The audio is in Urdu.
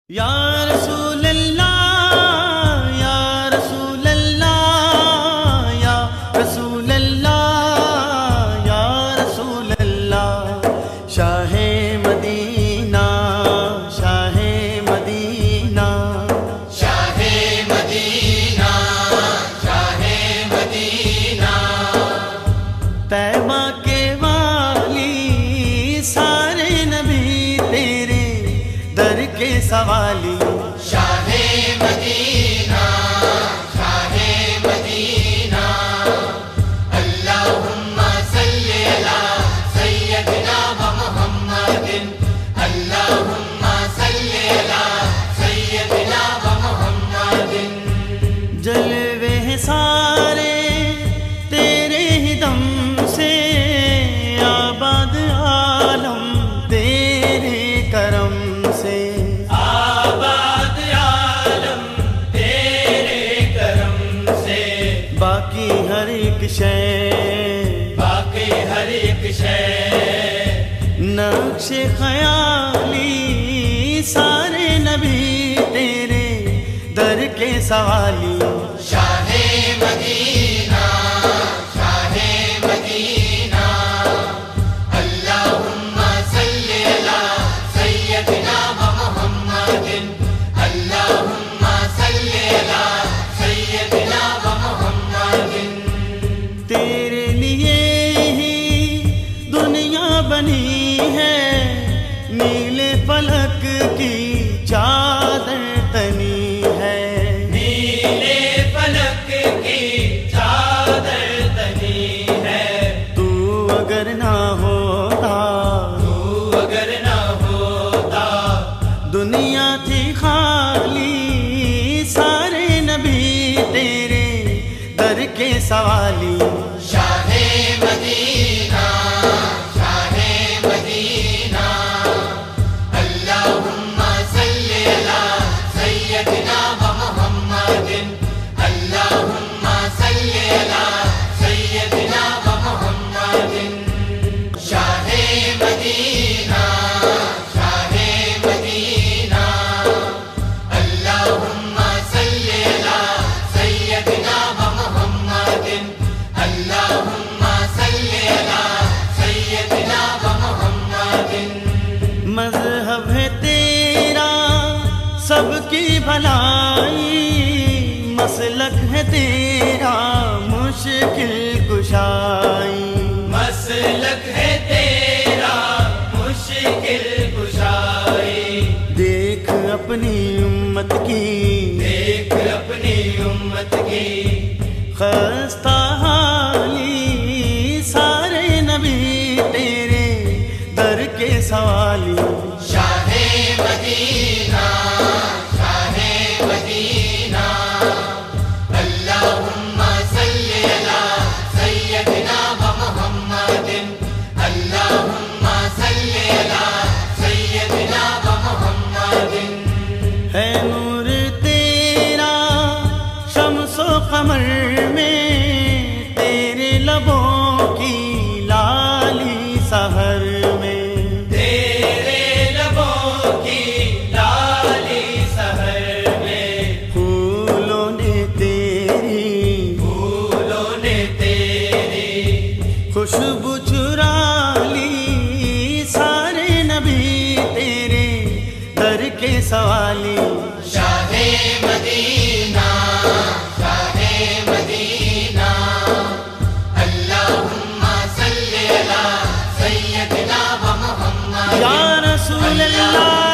یا رسول اللہ یا رسول اللہ یا رسول اللہ یا رسول اللہ شاہ مدینہ شاہ مدینہ شاہ مدینہ شاہ مدینہ طیبہ کے والی سارے نبی تیرے در کے سوالی شاہ مدینہ شاہ مدینہ اللہم صلی علی سیدنا و محمد اللہم صلی علی سیدنا و محمد جلوے سارے تیرے ہی دم سے آباد عالم تیرے کرم سے آباد عالم تیرے کرم سے باقی ہر ایک شے باقی ہر ایک شے نقش خیالی سارے نبی تیرے در کے سوالی شاہ مدینہ شاہ مدینہ اللہم صلی علی سیدنا و محمد اللہم صلی علی سیدنا و محمد تیرے لیے ہی دنیا بنی ہے نیلے فلک کی چادر تنی ہے نیلے فلک کی چادر تنی ہے تو اگر نہ ہوتا تو اگر نہ ہوتا دنیا تھی خالی سارے نبی تیرے در کے سوالی شاہ مدینہ شاہ مدینہ اللہم صلی علی سیدنا و محمد اللہم صلی علی سیدنا و محمد شاہ مدینہ شاہ مدینہ اللہم صلی علی سیدنا و محمد اللہم صلی علی سیدنا و محمد مذہب ہے تیرا سب کی بھلائی مسلک ہے تیرا مشکل کشائی مسلک ہے تیرا مشکل کشائی دیکھ اپنی امت کی دیکھ اپنی امت کی خستہ حالی سارے نبی تیرے در کے سوالی شاہ مدینہ شاہ مدینہ اللہم صلی علی سیدنا و محمد اللہم صلی علی سیدنا و محمد ہے نور تیرا شمس و قمر میں تیرے لبوں کی لالی سحر میں تیرے لبوں کی لالی سحر میں پھولوں نے تیری خوشبو چرا لی سارے نبی تیرے در کے سوالی شاہ مدینہ شاہ مدینہ اللہم صلی علی سیدنا و محمد یا رسول اللہ